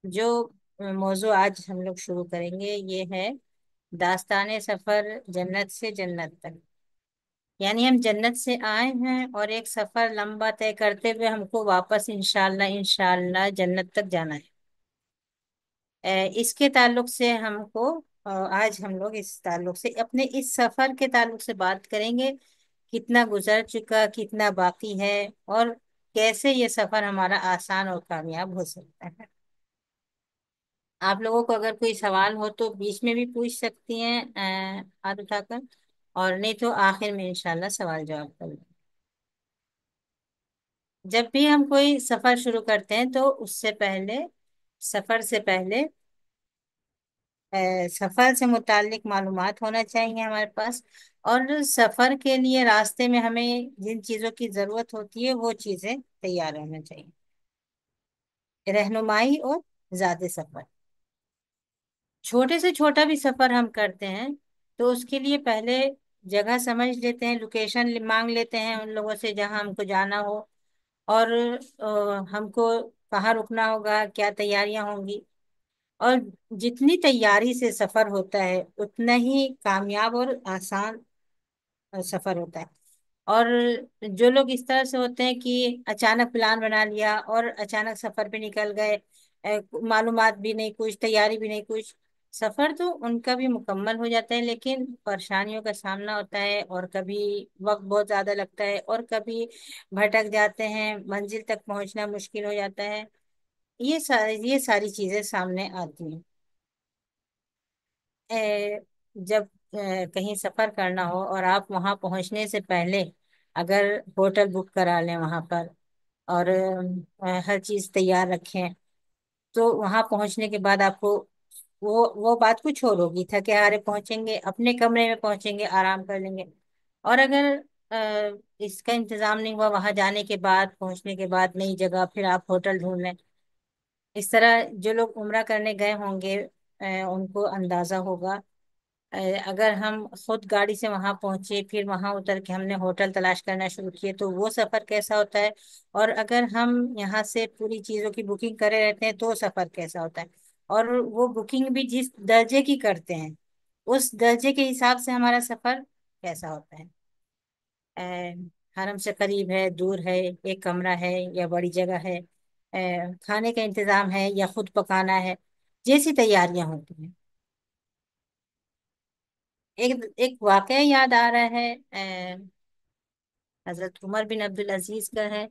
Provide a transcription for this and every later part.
جو موضوع آج ہم لوگ شروع کریں گے یہ ہے داستان سفر جنت سے جنت تک۔ یعنی ہم جنت سے آئے ہیں اور ایک سفر لمبا طے کرتے ہوئے ہم کو واپس انشاءاللہ جنت تک جانا ہے۔ اس کے تعلق سے ہم کو آج ہم لوگ اس تعلق سے اپنے اس سفر کے تعلق سے بات کریں گے، کتنا گزر چکا، کتنا باقی ہے، اور کیسے یہ سفر ہمارا آسان اور کامیاب ہو سکتا ہے۔ آپ لوگوں کو اگر کوئی سوال ہو تو بیچ میں بھی پوچھ سکتی ہیں ہاتھ اٹھا کر، اور نہیں تو آخر میں انشاءاللہ سوال جواب کر لیں۔ جب بھی ہم کوئی سفر شروع کرتے ہیں تو اس سے پہلے، سفر سے پہلے سفر سے متعلق معلومات ہونا چاہیے ہمارے پاس، اور سفر کے لیے راستے میں ہمیں جن چیزوں کی ضرورت ہوتی ہے وہ چیزیں تیار ہونا چاہیے۔ رہنمائی اور زیادہ سفر، چھوٹے سے چھوٹا بھی سفر ہم کرتے ہیں تو اس کے لیے پہلے جگہ سمجھ لیتے ہیں، لوکیشن مانگ لیتے ہیں ان لوگوں سے جہاں ہم کو جانا ہو، اور ہم کو کہاں رکنا ہوگا، کیا تیاریاں ہوں گی۔ اور جتنی تیاری سے سفر ہوتا ہے اتنا ہی کامیاب اور آسان سفر ہوتا ہے۔ اور جو لوگ اس طرح سے ہوتے ہیں کہ اچانک پلان بنا لیا اور اچانک سفر پہ نکل گئے، معلومات بھی نہیں کچھ، تیاری بھی نہیں کچھ، سفر تو ان کا بھی مکمل ہو جاتا ہے لیکن پریشانیوں کا سامنا ہوتا ہے، اور کبھی وقت بہت زیادہ لگتا ہے، اور کبھی بھٹک جاتے ہیں، منزل تک پہنچنا مشکل ہو جاتا ہے۔ یہ ساری چیزیں سامنے آتی ہیں۔ اے، جب کہیں سفر کرنا ہو اور آپ وہاں پہنچنے سے پہلے اگر ہوٹل بک کرا لیں وہاں پر، اور ہر چیز تیار رکھیں، تو وہاں پہنچنے کے بعد آپ کو وہ بات کچھ اور ہوگی، تھکے ہارے پہنچیں گے، اپنے کمرے میں پہنچیں گے، آرام کر لیں گے۔ اور اگر اس کا انتظام نہیں ہوا، وہاں جانے کے بعد، پہنچنے کے بعد نئی جگہ، پھر آپ ہوٹل ڈھونڈ لیں۔ اس طرح جو لوگ عمرہ کرنے گئے ہوں گے ان کو اندازہ ہوگا، اگر ہم خود گاڑی سے وہاں پہنچے، پھر وہاں اتر کے ہم نے ہوٹل تلاش کرنا شروع کیے تو وہ سفر کیسا ہوتا ہے، اور اگر ہم یہاں سے پوری چیزوں کی بکنگ کرے رہتے ہیں تو سفر کیسا ہوتا ہے، اور وہ بکنگ بھی جس درجے کی کرتے ہیں اس درجے کے حساب سے ہمارا سفر کیسا ہوتا ہے۔ اے، حرم سے قریب ہے، دور ہے، ایک کمرہ ہے یا بڑی جگہ ہے، کھانے کا انتظام ہے یا خود پکانا ہے، جیسی تیاریاں ہوتی ہیں۔ ایک واقعہ یاد آ رہا ہے، حضرت عمر بن عبدالعزیز کا ہے۔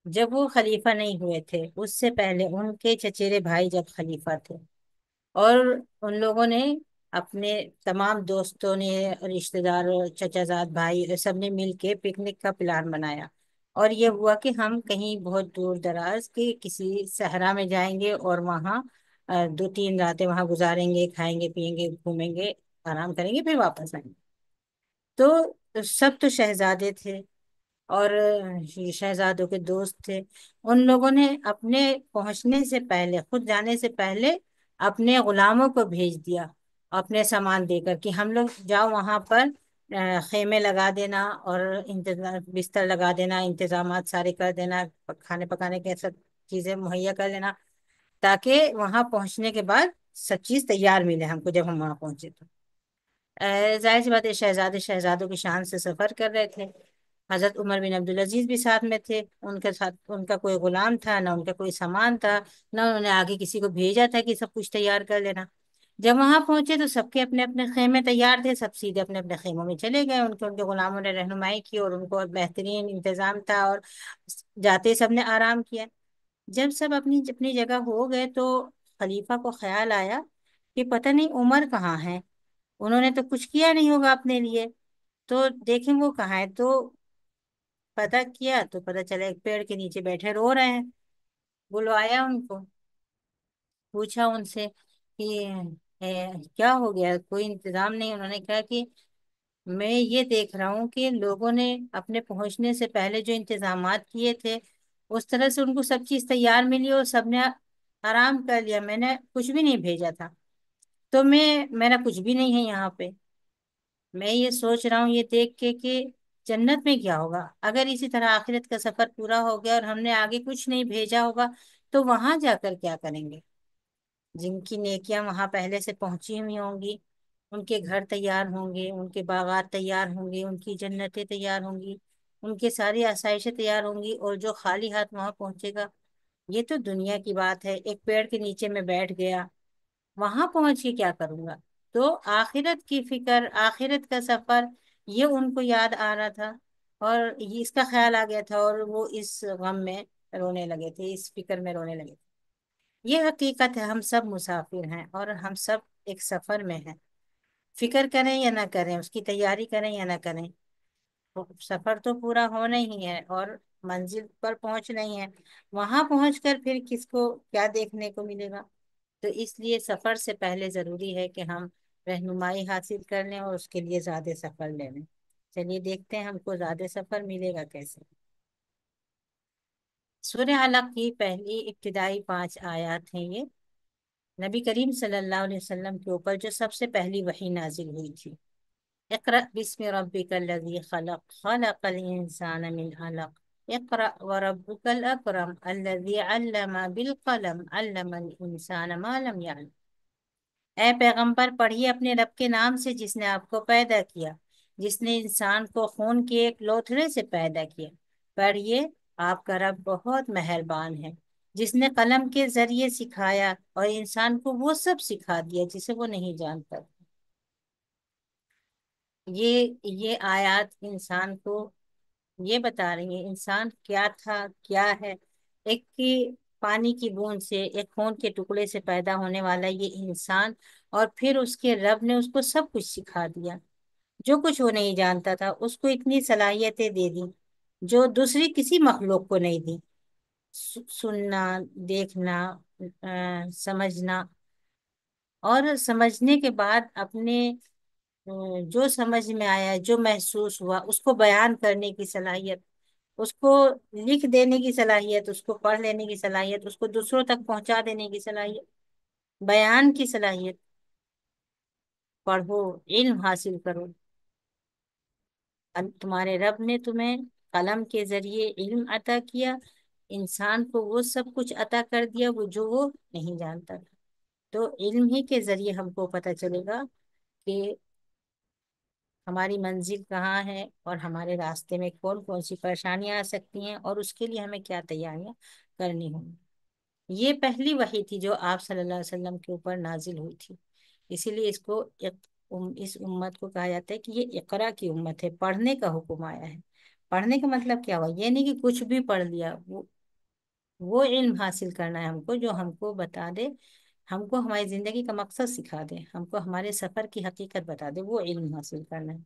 جب وہ خلیفہ نہیں ہوئے تھے اس سے پہلے ان کے چچیرے بھائی جب خلیفہ تھے، اور ان لوگوں نے اپنے تمام دوستوں نے، رشتہ داروں، چچا زاد بھائی سب نے مل کے پکنک کا پلان بنایا، اور یہ ہوا کہ ہم کہیں بہت دور دراز کے کسی صحرا میں جائیں گے اور وہاں 2 3 راتیں وہاں گزاریں گے، کھائیں گے، پیئیں گے، گھومیں گے، آرام کریں گے، پھر واپس آئیں گے۔ تو سب تو شہزادے تھے، اور یہ شہزادوں کے دوست تھے۔ ان لوگوں نے اپنے پہنچنے سے پہلے، خود جانے سے پہلے، اپنے غلاموں کو بھیج دیا اپنے سامان دے کر کہ ہم لوگ جاؤ وہاں پر، خیمے لگا دینا اور انتظام بستر لگا دینا، انتظامات سارے کر دینا، کھانے پکانے کے سب چیزیں مہیا کر لینا، تاکہ وہاں پہنچنے کے بعد سب چیز تیار ملے ہم کو جب ہم وہاں پہنچے تو۔ ظاہر سی بات ہے، شہزادے شہزادوں کی شان سے سفر کر رہے تھے۔ حضرت عمر بن عبدالعزیز بھی ساتھ میں تھے، ان کے ساتھ ان کا کوئی غلام تھا نہ، ان کا کوئی سامان تھا نہ، انہوں نے آگے کسی کو بھیجا تھا کہ سب کچھ تیار کر لینا۔ جب وہاں پہنچے تو سب کے اپنے اپنے خیمے تیار تھے، سب سیدھے اپنے اپنے خیموں میں چلے گئے، ان کے غلاموں نے رہنمائی کی اور ان کو بہترین انتظام تھا، اور جاتے ہی سب نے آرام کیا۔ جب سب اپنی اپنی جگہ ہو گئے تو خلیفہ کو خیال آیا کہ پتہ نہیں عمر کہاں ہے، انہوں نے تو کچھ کیا نہیں ہوگا اپنے لیے، تو دیکھیں وہ کہاں ہے۔ تو پتہ کیا تو پتہ چلا ایک پیڑ کے نیچے بیٹھے رو رہے ہیں۔ بلوایا ان کو، پوچھا ان سے کہ کیا ہو گیا، کوئی انتظام نہیں؟ انہوں نے کہا کہ میں یہ دیکھ رہا ہوں کہ لوگوں نے اپنے پہنچنے سے پہلے جو انتظامات کیے تھے اس طرح سے ان کو سب چیز تیار ملی اور سب نے آرام کر لیا، میں نے کچھ بھی نہیں بھیجا تھا، تو میرا کچھ بھی نہیں ہے یہاں پہ۔ میں یہ سوچ رہا ہوں یہ دیکھ کے کہ جنت میں کیا ہوگا اگر اسی طرح آخرت کا سفر پورا ہو گیا اور ہم نے آگے کچھ نہیں بھیجا ہوگا، تو وہاں جا کر کیا کریں گے؟ جن کی نیکیاں وہاں پہلے سے پہنچی ہوئی ہوں گی، ان کے گھر تیار ہوں گے، ان کے باغات تیار ہوں گے، ان کی جنتیں تیار ہوں گی، ان کے ساری آسائشیں تیار ہوں گی، اور جو خالی ہاتھ وہاں پہنچے گا، یہ تو دنیا کی بات ہے، ایک پیڑ کے نیچے میں بیٹھ گیا، وہاں پہنچ کے کیا کروں گا؟ تو آخرت کی فکر، آخرت کا سفر، یہ ان کو یاد آ رہا تھا، اور یہ اس کا خیال آ گیا تھا، اور وہ اس غم میں رونے لگے تھے، اس فکر میں رونے لگے تھے۔ یہ حقیقت ہے، ہم سب مسافر ہیں اور ہم سب ایک سفر میں ہیں، فکر کریں یا نہ کریں، اس کی تیاری کریں یا نہ کریں، وہ سفر تو پورا ہونا ہی ہے اور منزل پر پہنچنا ہی ہے۔ وہاں پہنچ کر پھر کس کو کیا دیکھنے کو ملے گا؟ تو اس لیے سفر سے پہلے ضروری ہے کہ ہم رہنمائی حاصل کر لیں اور اس کے لیے زیادہ سفر لے لیں۔ چلیے دیکھتے ہیں ہم کو زیادہ سفر ملے گا کیسے۔ سورہ علق کی پہلی ابتدائی 5 آیات ہیں یہ، نبی کریم صلی اللہ علیہ وسلم کے اوپر جو سب سے پہلی وحی نازل ہوئی تھی۔ اقرأ بسم ربک الذی خلق، خلق الانسان من علق، اقرأ وربک الاکرم الذی علم بالقلم، علم الانسان ما لم يعلم۔ اے پیغمبر پڑھیے اپنے رب کے نام سے جس نے آپ کو پیدا کیا، جس نے انسان کو خون کے ایک لوتھڑے سے پیدا کیا۔ پڑھیے آپ کا رب بہت مہربان ہے، جس نے قلم کے ذریعے سکھایا اور انسان کو وہ سب سکھا دیا جسے وہ نہیں جانتا۔ یہ آیات انسان کو یہ بتا رہی ہیں انسان کیا تھا، کیا ہے۔ ایک کی پانی کی بوند سے، ایک خون کے ٹکڑے سے پیدا ہونے والا یہ انسان، اور پھر اس کے رب نے اس کو سب کچھ سکھا دیا، جو کچھ وہ نہیں جانتا تھا اس کو اتنی صلاحیتیں دے دی جو دوسری کسی مخلوق کو نہیں دی، سننا، دیکھنا، سمجھنا، اور سمجھنے کے بعد اپنے جو سمجھ میں آیا، جو محسوس ہوا، اس کو بیان کرنے کی صلاحیت، اس کو لکھ دینے کی صلاحیت، اس کو پڑھ لینے کی صلاحیت، اس کو دوسروں تک پہنچا دینے کی صلاحیت، بیان کی صلاحیت۔ پڑھو، علم حاصل کرو، تمہارے رب نے تمہیں قلم کے ذریعے علم عطا کیا، انسان کو وہ سب کچھ عطا کر دیا جو وہ نہیں جانتا تھا۔ تو علم ہی کے ذریعے ہم کو پتہ چلے گا کہ ہماری منزل کہاں ہے، اور ہمارے راستے میں کون کون سی پریشانیاں آ سکتی ہیں، اور اس کے لیے ہمیں کیا تیاریاں کرنی ہوں گی۔ یہ پہلی وحی تھی جو آپ صلی اللہ علیہ وسلم کے اوپر نازل ہوئی تھی، اسی لیے اس امت کو کہا جاتا ہے کہ یہ اقرا کی امت ہے، پڑھنے کا حکم آیا ہے۔ پڑھنے کا مطلب کیا ہوا؟ یہ نہیں کہ کچھ بھی پڑھ لیا، وہ علم حاصل کرنا ہے ہم کو جو ہم کو بتا دے، ہم کو ہماری زندگی کا مقصد سکھا دے، ہم کو ہمارے سفر کی حقیقت بتا دے، وہ علم حاصل کرنا ہے۔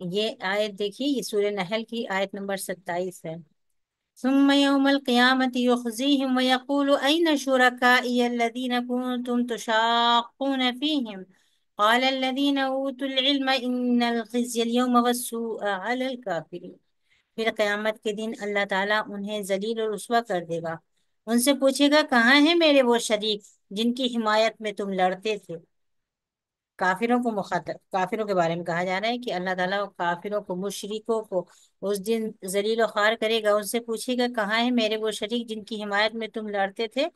یہ آیت دیکھیے، یہ سورہ نحل کی آیت نمبر 27 ہے۔ ثم يوم القيامة يخزيهم ويقول أين شركائي الذين كنتم تشاقون فيهم قال الذين أوتوا العلم إن الخزي اليوم والسوء على الكافرين۔ پھر قیامت کے دن اللہ تعالیٰ انہیں ذلیل اور رسوا کر دے گا، ان سے پوچھے گا کہاں ہیں میرے وہ شریک جن کی حمایت میں تم لڑتے تھے۔ کافروں کو مخاطب، کافروں کے بارے میں کہا جا رہا ہے کہ اللہ تعالیٰ کافروں کو، مشرکوں کو اس دن ذلیل و خوار کرے گا، ان سے پوچھے گا کہاں ہیں میرے وہ شریک جن کی حمایت میں تم لڑتے تھے۔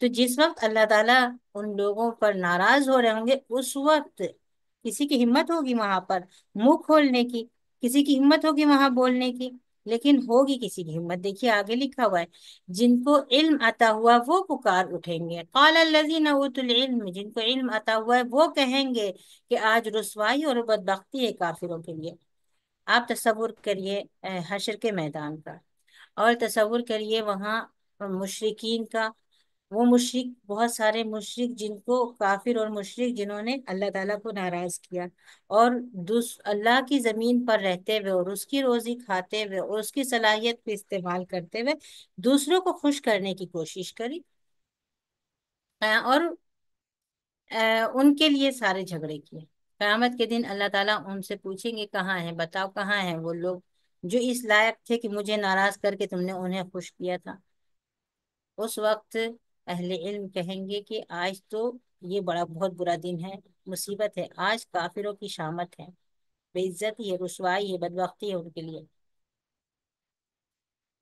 تو جس وقت اللہ تعالیٰ ان لوگوں پر ناراض ہو رہے ہوں گے، اس وقت کسی کی ہمت ہوگی وہاں پر منہ کھولنے کی، کسی کی ہمت ہوگی وہاں بولنے کی، لیکن ہوگی کسی کی ہمت؟ دیکھیے آگے لکھا ہوا ہے جن کو علم عطا ہوا وہ پکار اٹھیں گے، قال الذین اوتوا العلم، جن کو علم عطا ہوا ہے وہ کہیں گے کہ آج رسوائی اور بدبختی ہے کافروں کے لیے۔ آپ تصور کریے حشر کے میدان کا، اور تصور کریے وہاں مشرکین کا، وہ مشرک، بہت سارے مشرک جن کو، کافر اور مشرک جنہوں نے اللہ تعالیٰ کو ناراض کیا، اور اللہ کی زمین پر رہتے ہوئے اور اس کی روزی کھاتے ہوئے اور اس کی صلاحیت کو استعمال کرتے ہوئے دوسروں کو خوش کرنے کی کوشش کری، اور ان کے لیے سارے جھگڑے کیے۔ قیامت کے دن اللہ تعالیٰ ان سے پوچھیں گے کہاں ہیں، بتاؤ کہاں ہیں وہ لوگ جو اس لائق تھے کہ مجھے ناراض کر کے تم نے انہیں خوش کیا تھا۔ اس وقت اہل علم کہیں گے کہ آج تو یہ بہت برا دن ہے، مصیبت ہے، آج کافروں کی شامت ہے، بے عزتی ہے، رسوائی ہے، بدبختی ہے ان کے لیے۔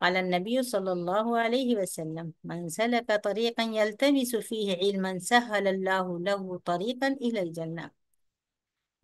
قال النبي صلى الله عليه وسلم من سلك طريقا يلتمس فيه علما سهل الله له طريقا إلى الجنة।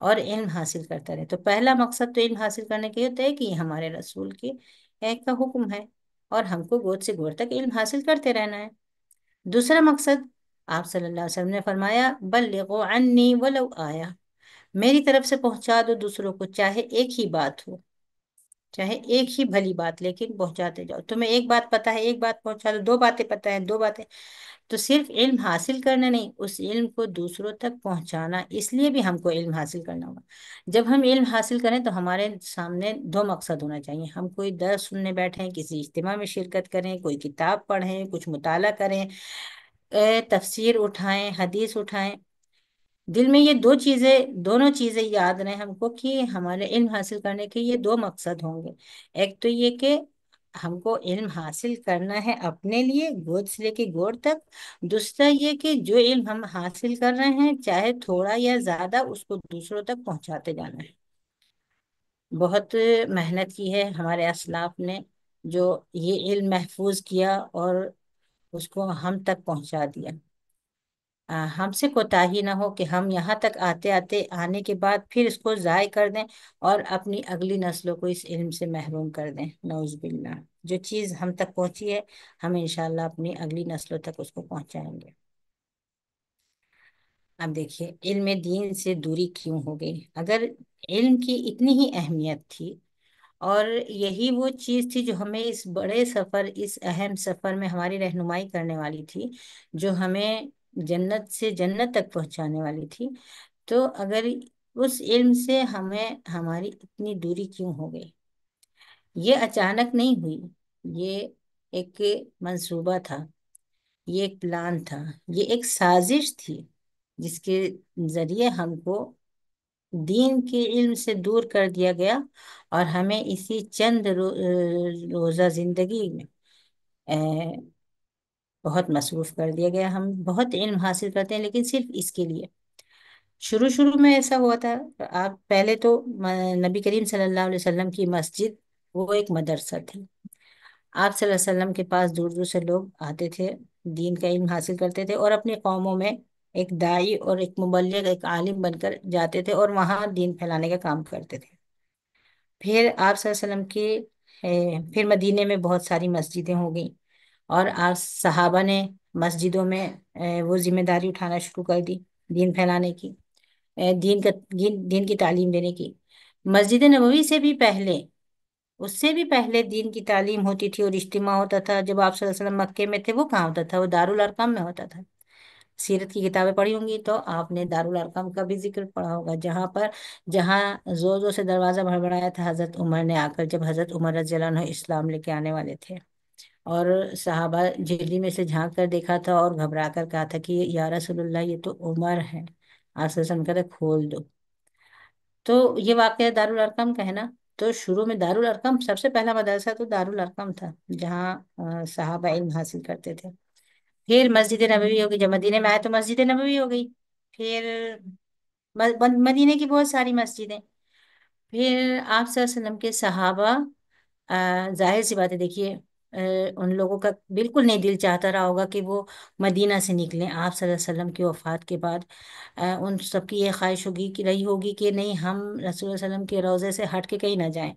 اور علم حاصل کرتا رہے۔ تو پہلا مقصد تو علم حاصل کرنے کے ہوتا ہے کہ یہ ہمارے رسول کے ایک کا حکم ہے، اور ہم کو گود سے گود تک علم حاصل کرتے رہنا ہے۔ دوسرا مقصد، آپ صلی اللہ علیہ وسلم نے فرمایا بلغوا عنی ولو آیا، میری طرف سے پہنچا دو دوسروں کو، چاہے ایک ہی بات ہو، چاہے ایک ہی بھلی بات، لیکن پہنچاتے جاؤ۔ تمہیں ایک بات پتا ہے، ایک بات پہنچا دو، دو باتیں پتا ہے، دو باتیں۔ تو صرف علم حاصل کرنا نہیں، اس علم کو دوسروں تک پہنچانا، اس لیے بھی ہم کو علم حاصل کرنا ہوگا۔ جب ہم علم حاصل کریں تو ہمارے سامنے دو مقصد ہونا چاہیے، ہم کوئی درس سننے بیٹھیں، کسی اجتماع میں شرکت کریں، کوئی کتاب پڑھیں، کچھ مطالعہ کریں، تفسیر اٹھائیں، حدیث اٹھائیں، دل میں یہ دو چیزیں، دونوں چیزیں یاد رہیں ہم کو کہ ہمارے علم حاصل کرنے کے یہ دو مقصد ہوں گے۔ ایک تو یہ کہ ہم کو علم حاصل کرنا ہے اپنے لیے گود سے لے کے گود تک، دوسرا یہ کہ جو علم ہم حاصل کر رہے ہیں چاہے تھوڑا یا زیادہ، اس کو دوسروں تک پہنچاتے جانا ہے۔ بہت محنت کی ہے ہمارے اسلاف نے، جو یہ علم محفوظ کیا اور اس کو ہم تک پہنچا دیا۔ ہم سے کوتاہی نہ ہو کہ ہم یہاں تک آتے آتے آنے کے بعد پھر اس کو ضائع کر دیں اور اپنی اگلی نسلوں کو اس علم سے محروم کر دیں، نعوذ باللہ۔ جو چیز ہم تک پہنچی ہے ہم انشاءاللہ اپنی اگلی نسلوں تک اس کو پہنچائیں گے۔ اب دیکھیے علم دین سے دوری کیوں ہو گئی؟ اگر علم کی اتنی ہی اہمیت تھی اور یہی وہ چیز تھی جو ہمیں اس بڑے سفر، اس اہم سفر میں ہماری رہنمائی کرنے والی تھی، جو ہمیں جنت سے جنت تک پہنچانے والی تھی، تو اگر اس علم سے ہمیں ہماری اتنی دوری کیوں ہو گئی؟ یہ اچانک نہیں ہوئی، یہ ایک منصوبہ تھا، یہ ایک پلان تھا، یہ ایک سازش تھی جس کے ذریعے ہم کو دین کے علم سے دور کر دیا گیا، اور ہمیں اسی چند روزہ زندگی میں بہت مصروف کر دیا گیا۔ ہم بہت علم حاصل کرتے ہیں لیکن صرف اس کے لیے۔ شروع میں ایسا ہوا تھا، آپ پہلے تو نبی کریم صلی اللہ علیہ وسلم کی مسجد وہ ایک مدرسہ تھی۔ آپ صلی اللہ علیہ وسلم کے پاس دور دور سے لوگ آتے تھے، دین کا علم حاصل کرتے تھے، اور اپنی قوموں میں ایک داعی اور ایک مبلغ، ایک عالم بن کر جاتے تھے اور وہاں دین پھیلانے کا کام کرتے تھے۔ پھر آپ صلی اللہ علیہ وسلم کی پھر مدینے میں بہت ساری مسجدیں ہو گئیں، اور آپ صحابہ نے مسجدوں میں وہ ذمہ داری اٹھانا شروع کر دی دین پھیلانے کی، دین کی تعلیم دینے کی۔ مسجد نبوی سے بھی پہلے، اس سے بھی پہلے دین کی تعلیم ہوتی تھی اور اجتماع ہوتا تھا۔ جب آپ صلی اللہ علیہ وسلم مکے میں تھے وہ کہاں ہوتا تھا؟ وہ دارالارقم میں ہوتا تھا۔ سیرت کی کتابیں پڑھی ہوں گی تو آپ نے دارالارقم کا بھی ذکر پڑھا ہوگا، جہاں زور زور سے دروازہ بڑبڑایا تھا حضرت عمر نے آ کر، جب حضرت عمر رضی اللہ عنہ اسلام لے کے آنے والے تھے، اور صحابہ جھیلی میں سے جھانک کر دیکھا تھا اور گھبرا کر کہا تھا کہ یا رسول اللہ یہ تو عمر ہے۔ آپ صلی اللہ علیہ وسلم کہتے کھول دو۔ تو یہ واقعہ دارالارقم کا ہے نا۔ تو شروع میں دارالارقم، سب سے پہلا مدرسہ تو دارالارقم تھا، جہاں صحابہ علم حاصل کرتے تھے۔ پھر مسجد نبوی ہو گئی، جب مدینے میں آئے تو مسجد نبوی ہو گئی۔ پھر مدینے کی بہت ساری مسجدیں۔ پھر آپ صلی اللہ علیہ وسلم کے صحابہ، ظاہر سی بات ہے، دیکھیے ان لوگوں کا بالکل نہیں دل چاہتا رہا ہوگا کہ وہ مدینہ سے نکلیں آپ صلی اللہ علیہ وسلم کی وفات کے بعد۔ ان سب کی یہ خواہش ہوگی کہ رہی ہوگی کہ نہیں، ہم رسول اللہ صلی اللہ علیہ وسلم کے روضے سے ہٹ کے کہیں نہ جائیں۔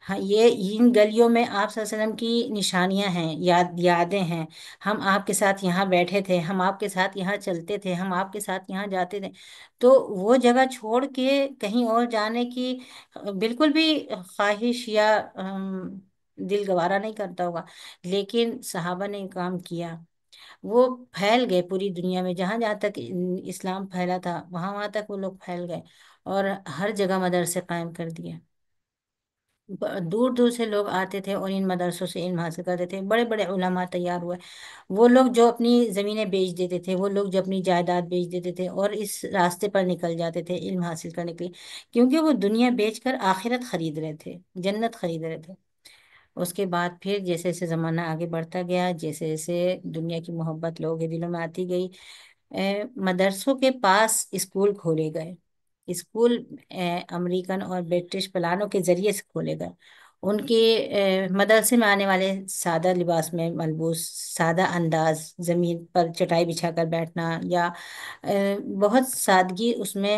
ہاں، یہ ان گلیوں میں آپ صلی اللہ علیہ وسلم کی نشانیاں ہیں، یادیں ہیں۔ ہم آپ کے ساتھ یہاں بیٹھے تھے، ہم آپ کے ساتھ یہاں چلتے تھے، ہم آپ کے ساتھ یہاں جاتے تھے۔ تو وہ جگہ چھوڑ کے کہیں اور جانے کی بالکل بھی خواہش یا دل گوارا نہیں کرتا ہوگا، لیکن صحابہ نے کام کیا۔ وہ پھیل گئے پوری دنیا میں، جہاں جہاں تک اسلام پھیلا تھا وہاں وہاں تک وہ لوگ پھیل گئے، اور ہر جگہ مدرسے قائم کر دیے۔ دور دور سے لوگ آتے تھے اور ان مدرسوں سے علم حاصل کرتے تھے، بڑے بڑے علماء تیار ہوئے۔ وہ لوگ جو اپنی زمینیں بیچ دیتے تھے، وہ لوگ جو اپنی جائیداد بیچ دیتے تھے اور اس راستے پر نکل جاتے تھے علم حاصل کرنے کے لیے، کیونکہ وہ دنیا بیچ کر آخرت خرید رہے تھے، جنت خرید رہے تھے۔ اس کے بعد پھر جیسے جیسے زمانہ آگے بڑھتا گیا، جیسے جیسے دنیا کی محبت لوگوں کے دلوں میں آتی گئی، مدرسوں کے پاس اسکول کھولے گئے۔ اسکول امریکن اور برٹش پلانوں کے ذریعے سے کھولے گئے۔ ان کے مدرسے میں آنے والے سادہ لباس میں ملبوس، سادہ انداز، زمین پر چٹائی بچھا کر بیٹھنا، یا بہت سادگی اس میں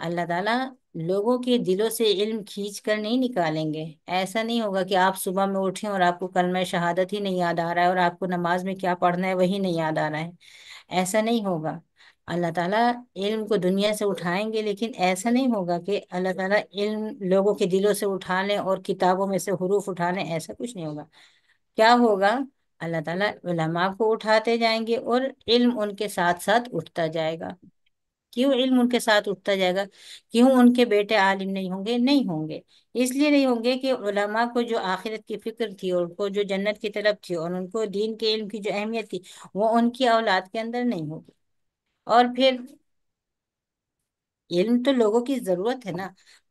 اللہ تعالیٰ لوگوں کے دلوں سے علم کھینچ کر نہیں نکالیں گے۔ ایسا نہیں ہوگا کہ آپ صبح میں اٹھیں اور آپ کو کلمہ شہادت ہی نہیں یاد آ رہا ہے، اور آپ کو نماز میں کیا پڑھنا ہے وہی نہیں یاد آ رہا ہے۔ ایسا نہیں ہوگا۔ اللہ تعالیٰ علم کو دنیا سے اٹھائیں گے، لیکن ایسا نہیں ہوگا کہ اللہ تعالیٰ علم لوگوں کے دلوں سے اٹھا لیں اور کتابوں میں سے حروف اٹھا لیں، ایسا کچھ نہیں ہوگا۔ کیا ہوگا؟ اللہ تعالیٰ علماء کو اٹھاتے جائیں گے اور علم ان کے ساتھ ساتھ اٹھتا جائے گا۔ کیوں علم ان کے ساتھ اٹھتا جائے گا؟ کیوں ان کے بیٹے عالم نہیں ہوں گے؟ نہیں ہوں گے۔ اس لیے نہیں ہوں گے کہ علماء کو جو آخرت کی فکر تھی، اور ان کو جو جنت کی طلب تھی، اور ان کو دین کے علم کی جو اہمیت تھی، وہ ان کی اولاد کے اندر نہیں ہوگی۔ اور پھر علم تو لوگوں کی ضرورت ہے نا،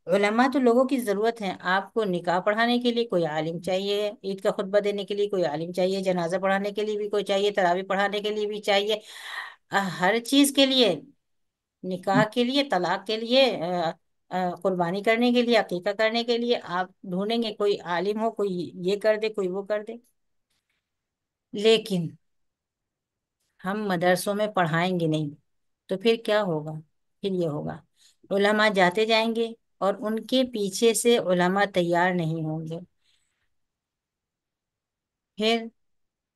علماء تو لوگوں کی ضرورت ہے۔ آپ کو نکاح پڑھانے کے لیے کوئی عالم چاہیے، عید کا خطبہ دینے کے لیے کوئی عالم چاہیے، جنازہ پڑھانے کے لیے بھی کوئی چاہیے، تراویح پڑھانے کے لیے بھی چاہیے، ہر چیز کے لیے، نکاح کے لیے، طلاق کے لیے، قربانی کرنے کے لیے، عقیقہ کرنے کے لیے آپ ڈھونڈیں گے کوئی عالم ہو، کوئی یہ کر دے، کوئی وہ کر دے۔ لیکن ہم مدرسوں میں پڑھائیں گے نہیں، تو پھر کیا ہوگا؟ پھر یہ ہوگا، علماء جاتے جائیں گے اور ان کے پیچھے سے علماء تیار نہیں ہوں گے۔ پھر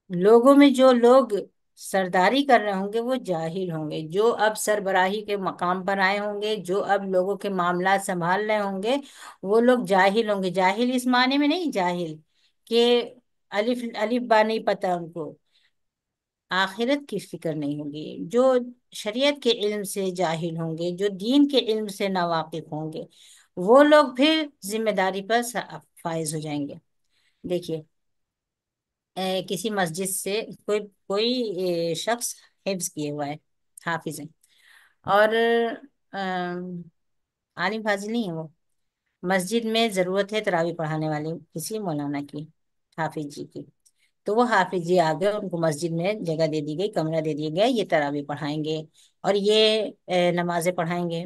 لوگوں میں جو لوگ سرداری کر رہے ہوں گے وہ جاہل ہوں گے، جو اب سربراہی کے مقام پر آئے ہوں گے، جو اب لوگوں کے معاملات سنبھال رہے ہوں گے، وہ لوگ جاہل ہوں گے۔ جاہل اس معنی میں نہیں جاہل کہ الف الف با نہیں پتہ ان کو، آخرت کی فکر نہیں ہوگی۔ جو شریعت کے علم سے جاہل ہوں گے، جو دین کے علم سے ناواقف ہوں گے، وہ لوگ پھر ذمہ داری پر فائز ہو جائیں گے۔ دیکھیے، کسی مسجد سے کوئی کوئی شخص حفظ کیے ہوا ہے، حافظ ہے، اور عالم فاضل نہیں ہے وہ، مسجد میں ضرورت ہے تراویح پڑھانے والے کسی مولانا کی، حافظ جی کی، تو وہ حافظ جی آ گئے، ان کو مسجد میں جگہ دے دی گئی، کمرہ دے دیا گیا، یہ تراویح پڑھائیں گے، اور یہ نمازیں پڑھائیں گے،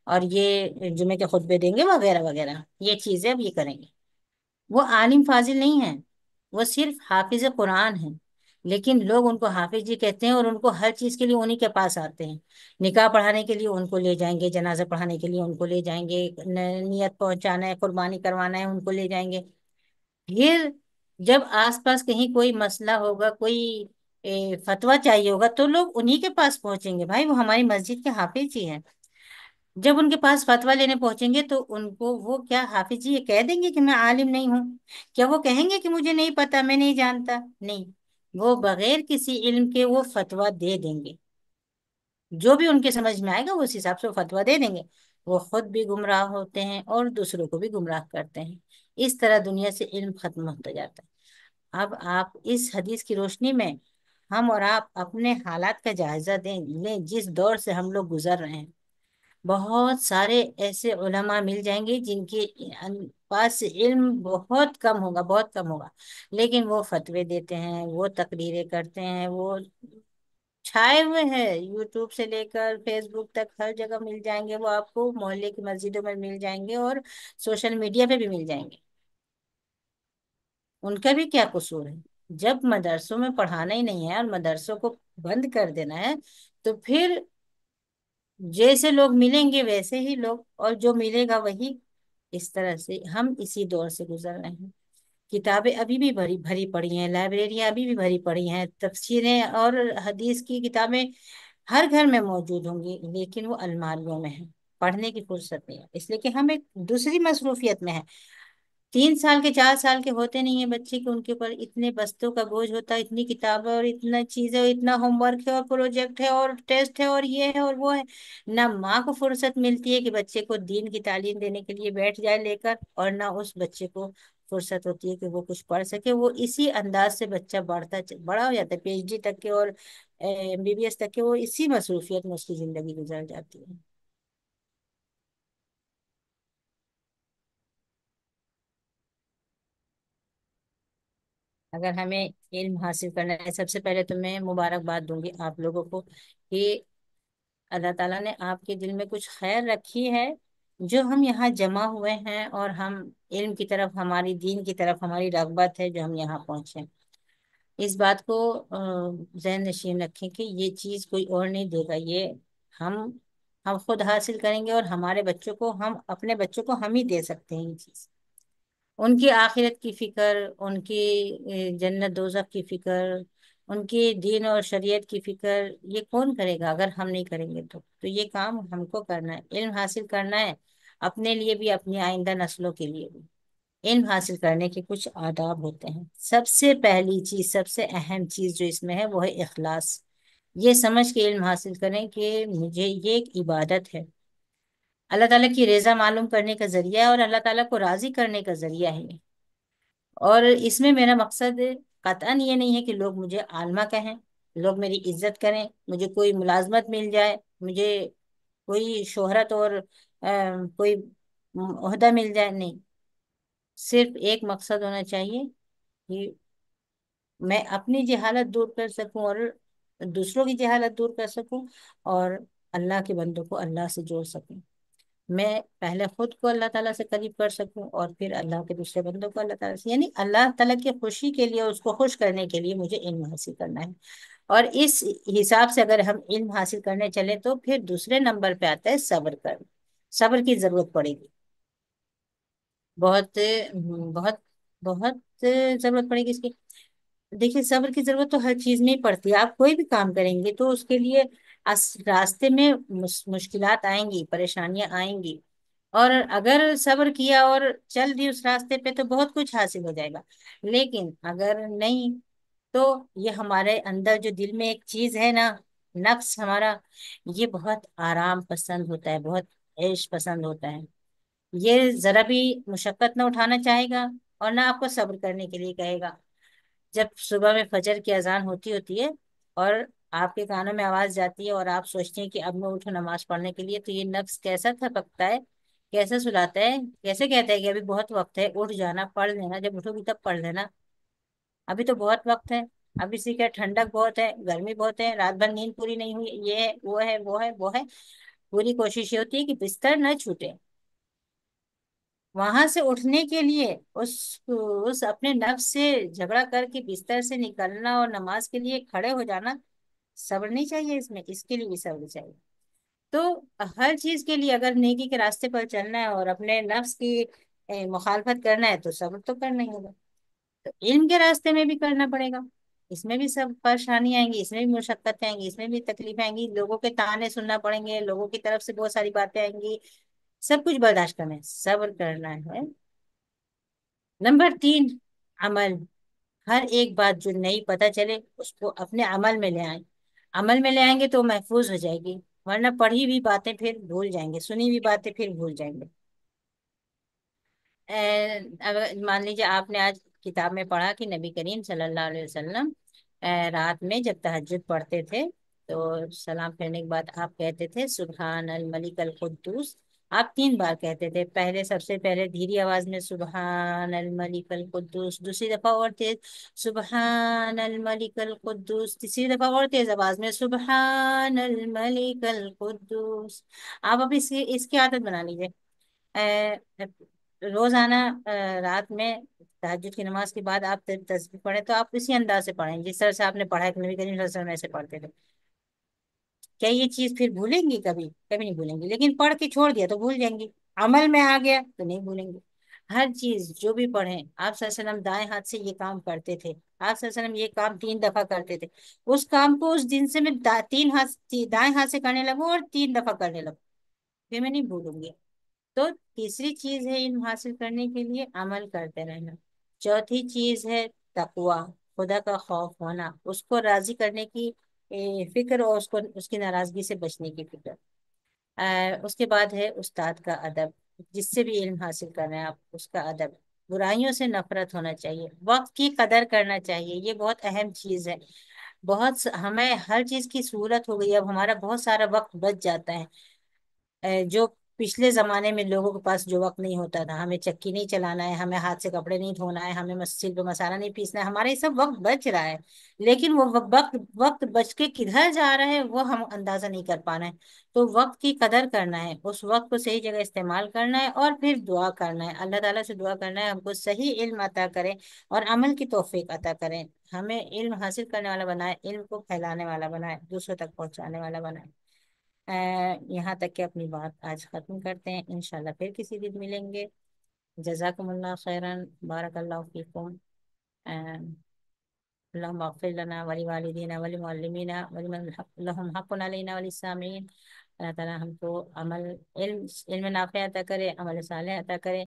اور یہ جمعے کے خطبے دیں گے، وغیرہ وغیرہ، یہ چیزیں اب یہ کریں گے۔ وہ عالم فاضل نہیں ہیں، وہ صرف حافظ قرآن ہیں، لیکن لوگ ان کو حافظ جی کہتے ہیں، اور ان کو ہر چیز کے لیے انہی کے پاس آتے ہیں۔ نکاح پڑھانے کے لیے ان کو لے جائیں گے، جنازہ پڑھانے کے لیے ان کو لے جائیں گے، نیت پہنچانا ہے، قربانی کروانا ہے، ان کو لے جائیں گے۔ پھر جب آس پاس کہیں کوئی مسئلہ ہوگا، کوئی فتویٰ چاہیے ہوگا، تو لوگ انہی کے پاس پہنچیں گے، بھائی وہ ہماری مسجد کے حافظ جی ہیں۔ جب ان کے پاس فتویٰ لینے پہنچیں گے تو ان کو وہ کیا حافظ جی یہ کہہ دیں گے کہ میں عالم نہیں ہوں؟ کیا وہ کہیں گے کہ مجھے نہیں پتا، میں نہیں جانتا؟ نہیں، وہ بغیر کسی علم کے وہ فتویٰ دے دیں گے، جو بھی ان کے سمجھ میں آئے گا وہ اس حساب سے وہ فتویٰ دے دیں گے۔ وہ خود بھی گمراہ ہوتے ہیں اور دوسروں کو بھی گمراہ کرتے ہیں۔ اس طرح دنیا سے علم ختم ہوتا جاتا ہے۔ اب آپ اس حدیث کی روشنی میں ہم اور آپ اپنے حالات کا جائزہ لیں، جس دور سے ہم لوگ گزر رہے ہیں۔ بہت سارے ایسے علماء مل جائیں گے جن کے پاس علم بہت کم ہوگا، بہت کم ہوگا، لیکن وہ فتوے دیتے ہیں، وہ تقریریں کرتے ہیں، وہ چھائے ہوئے ہیں، یوٹیوب سے لے کر فیس بک تک ہر جگہ مل جائیں گے، وہ آپ کو محلے کی مسجدوں میں مل جائیں گے، اور سوشل میڈیا پہ بھی مل جائیں گے۔ ان کا بھی کیا قصور ہے؟ جب مدرسوں میں پڑھانا ہی نہیں ہے اور مدرسوں کو بند کر دینا ہے، تو پھر جیسے لوگ ملیں گے ویسے ہی لوگ، اور جو ملے گا وہی۔ اس طرح سے ہم اسی دور سے گزر رہے ہیں۔ کتابیں ابھی بھی بھری بھری پڑی ہیں، لائبریریاں ابھی بھی بھری پڑی ہیں، تفسیریں اور حدیث کی کتابیں ہر گھر میں موجود ہوں گی، لیکن وہ الماریوں میں ہیں، پڑھنے کی فرصت نہیں ہے، اس لیے کہ ہم ایک دوسری مصروفیت میں ہیں۔ 3 سال کے 4 سال کے ہوتے نہیں ہیں بچے، کہ ان کے اوپر اتنے بستوں کا بوجھ ہوتا ہے، اتنی کتابیں اور اتنا چیزیں اور اتنا ہوم ورک ہے اور پروجیکٹ ہے اور ٹیسٹ ہے اور یہ ہے اور وہ ہے۔ نہ ماں کو فرصت ملتی ہے کہ بچے کو دین کی تعلیم دینے کے لیے بیٹھ جائے لے کر، اور نہ اس بچے کو فرصت ہوتی ہے کہ وہ کچھ پڑھ سکے۔ وہ اسی انداز سے بچہ بڑا ہو جاتا ہے، پی ایچ ڈی تک کے اور ایم بی بی ایس تک کے، وہ اسی مصروفیت میں اس کی زندگی گزر جاتی ہے۔ اگر ہمیں علم حاصل کرنا ہے، سب سے پہلے تو میں مبارکباد دوں گی آپ لوگوں کو کہ اللہ تعالیٰ نے آپ کے دل میں کچھ خیر رکھی ہے، جو ہم یہاں جمع ہوئے ہیں، اور ہم علم کی طرف، ہماری دین کی طرف ہماری رغبت ہے جو ہم یہاں پہنچے۔ اس بات کو ذہن نشین رکھیں کہ یہ چیز کوئی اور نہیں دے گا، یہ ہم ہم خود حاصل کریں گے، اور ہمارے بچوں کو، ہم اپنے بچوں کو ہم ہی دے سکتے ہیں یہ چیز۔ ان کی آخرت کی فکر، ان کی جنت دوزخ کی فکر، ان کی دین اور شریعت کی فکر، یہ کون کرے گا اگر ہم نہیں کریں گے؟ تو یہ کام ہم کو کرنا ہے، علم حاصل کرنا ہے، اپنے لیے بھی، اپنی آئندہ نسلوں کے لیے بھی۔ علم حاصل کرنے کے کچھ آداب ہوتے ہیں۔ سب سے پہلی چیز، سب سے اہم چیز جو اس میں ہے وہ ہے اخلاص۔ یہ سمجھ کے علم حاصل کریں کہ مجھے یہ ایک عبادت ہے، اللہ تعالیٰ کی رضا معلوم کرنے کا ذریعہ ہے، اور اللہ تعالیٰ کو راضی کرنے کا ذریعہ ہے یہ۔ اور اس میں میرا مقصد قطعاً یہ نہیں ہے کہ لوگ مجھے عالمہ کہیں، لوگ میری عزت کریں، مجھے کوئی ملازمت مل جائے، مجھے کوئی شہرت اور کوئی عہدہ مل جائے، نہیں۔ صرف ایک مقصد ہونا چاہیے کہ میں اپنی جہالت دور کر سکوں، اور دوسروں کی جہالت دور کر سکوں، اور اللہ کے بندوں کو اللہ سے جوڑ سکوں۔ میں پہلے خود کو اللہ تعالیٰ سے قریب کر سکوں، اور پھر اللہ کے دوسرے بندوں کو اللہ تعالیٰ سے، یعنی اللہ تعالیٰ کی خوشی کے لیے، اس کو خوش کرنے کے لیے مجھے علم حاصل کرنا ہے۔ اور اس حساب سے اگر ہم علم حاصل کرنے چلے تو پھر دوسرے نمبر پہ آتا ہے صبر کرنا۔ صبر کی ضرورت پڑے گی، بہت بہت بہت ضرورت پڑے گی اس کی۔ دیکھیے، صبر کی ضرورت تو ہر چیز میں ہی پڑتی ہے۔ آپ کوئی بھی کام کریں گے تو اس کے لیے راستے میں مشکلات آئیں گی، پریشانیاں آئیں گی، اور اگر صبر کیا اور چل دی اس راستے پہ تو بہت کچھ حاصل ہو جائے گا۔ لیکن اگر نہیں، تو یہ ہمارے اندر جو دل میں ایک چیز ہے نا، نفس ہمارا، یہ بہت آرام پسند ہوتا ہے، بہت عیش پسند ہوتا ہے۔ یہ ذرا بھی مشقت نہ اٹھانا چاہے گا، اور نہ آپ کو صبر کرنے کے لیے کہے گا۔ جب صبح میں فجر کی اذان ہوتی ہے، اور آپ کے کانوں میں آواز جاتی ہے، اور آپ سوچتے ہیں کہ اب میں اٹھوں نماز پڑھنے کے لیے، تو یہ نفس کیسا تھپکتا ہے، کیسے سلاتا ہے، کیسے کہتا ہے کہ ابھی بہت وقت ہے، اٹھ جانا، پڑھ لینا، جب اٹھو گی تب پڑھ لینا، ابھی تو بہت وقت ہے۔ ابھی سے کیا، ٹھنڈک بہت ہے، گرمی بہت ہے، رات بھر نیند پوری نہیں ہوئی، یہ ہے، وہ ہے، وہ ہے، وہ ہے۔ پوری کوشش یہ ہوتی ہے کہ بستر نہ چھوٹے۔ وہاں سے اٹھنے کے لیے اس اس اپنے نفس سے جھگڑا کر کے بستر سے نکلنا اور نماز کے لیے کھڑے ہو جانا، صبر نہیں چاہیے اس میں، اس کے لیے بھی صبر چاہیے۔ تو ہر چیز کے لیے اگر نیکی کے راستے پر چلنا ہے اور اپنے نفس کی مخالفت کرنا ہے تو صبر تو کرنا ہی ہوگا۔ تو علم کے راستے میں بھی کرنا پڑے گا، اس میں بھی سب پریشانی آئیں گی، اس میں بھی مشقتیں آئیں گی، اس میں بھی تکلیفیں آئیں گی، لوگوں کے طعنے سننا پڑیں گے، لوگوں کی طرف سے بہت ساری باتیں آئیں گی، سب کچھ برداشت کرنا ہے، صبر کرنا ہے۔ نمبر 3، عمل۔ ہر ایک بات جو نئی پتہ چلے اس کو اپنے عمل میں لے آئیں۔ عمل میں لے آئیں گے تو محفوظ ہو جائے گی، ورنہ پڑھی ہوئی باتیں پھر بھول جائیں گے، سنی ہوئی باتیں پھر بھول جائیں گے۔ اگر مان لیجیے آپ نے آج کتاب میں پڑھا کہ نبی کریم صلی اللہ علیہ وسلم رات میں جب تہجد پڑھتے تھے تو سلام پھیرنے کے بعد آپ کہتے تھے سبحان الملک القدوس۔ آپ 3 بار کہتے تھے، پہلے سب سے پہلے دھیری آواز میں سبحان الملک القدوس، دوسری دفعہ اور تیز سبحان الملک القدوس، تیسری دفعہ اور تیز آواز میں سبحان الملک القدوس۔ آپ اب اس کی عادت بنا لیجیے، روزانہ رات میں تہجد کی نماز کے بعد آپ تسبیح پڑھیں تو آپ اسی انداز سے پڑھیں جس طرح سے آپ نے پڑھا ہے کہ نبی کریم صلی اللہ علیہ وسلم ایسے پڑھتے تھے۔ کیا یہ چیز پھر بھولیں گی؟ کبھی کبھی نہیں بھولیں گی، لیکن پڑھ کے چھوڑ دیا تو بھول جائیں گی، عمل میں آ گیا تو نہیں بھولیں گے۔ ہر چیز جو بھی پڑھیں، آپ صلی اللہ علیہ وسلم دائیں ہاتھ سے یہ کام کرتے تھے، آپ صلی اللہ علیہ وسلم یہ کام 3 دفعہ کرتے تھے، اس کام کو اس دن سے میں دائیں ہاتھ سے کرنے لگوں اور 3 دفعہ کرنے لگوں، پھر میں نہیں بھولوں گی۔ تو تیسری چیز ہے علم حاصل کرنے کے لیے عمل کرتے رہنا۔ چوتھی چیز ہے تقوی، خدا کا خوف ہونا، اس کو راضی کرنے کی فکر، اور اس کی ناراضگی سے بچنے کی فکر۔ اس کے بعد ہے استاد کا ادب، جس سے بھی علم حاصل کر رہے ہیں آپ، اس کا ادب۔ برائیوں سے نفرت ہونا چاہیے، وقت کی قدر کرنا چاہیے، یہ بہت اہم چیز ہے۔ ہمیں ہر چیز کی سہولت ہو گئی، اب ہمارا بہت سارا وقت بچ جاتا ہے۔ جو پچھلے زمانے میں لوگوں کے پاس جو وقت نہیں ہوتا تھا، ہمیں چکی نہیں چلانا ہے، ہمیں ہاتھ سے کپڑے نہیں دھونا ہے، ہمیں مسجد پہ مسالہ نہیں پیسنا ہے، ہمارا یہ سب وقت بچ رہا ہے، لیکن وہ وقت بچ کے کدھر جا رہا ہے وہ ہم اندازہ نہیں کر پا رہے ہیں۔ تو وقت کی قدر کرنا ہے، اس وقت کو صحیح جگہ استعمال کرنا ہے، اور پھر دعا کرنا ہے، اللہ تعالیٰ سے دعا کرنا ہے ہم کو صحیح علم عطا کرے اور عمل کی توفیق عطا کریں، ہمیں علم حاصل کرنے والا بنائے، علم کو پھیلانے والا بنائے، دوسروں تک پہنچانے والا بنائے۔ یہاں تک کہ اپنی بات آج ختم کرتے ہیں، انشاءاللہ پھر کسی دن ملیں گے۔ جزاکم اللہ خیرا، بارک اللہ فیکم، اللهم اغفر لنا ولوالدينا ولمعلمينا ولمن لهم حق علينا وللسامعين۔ اللہ تعالیٰ ہم کو علم نافع عطا کرے، عمل صالح عطا کرے۔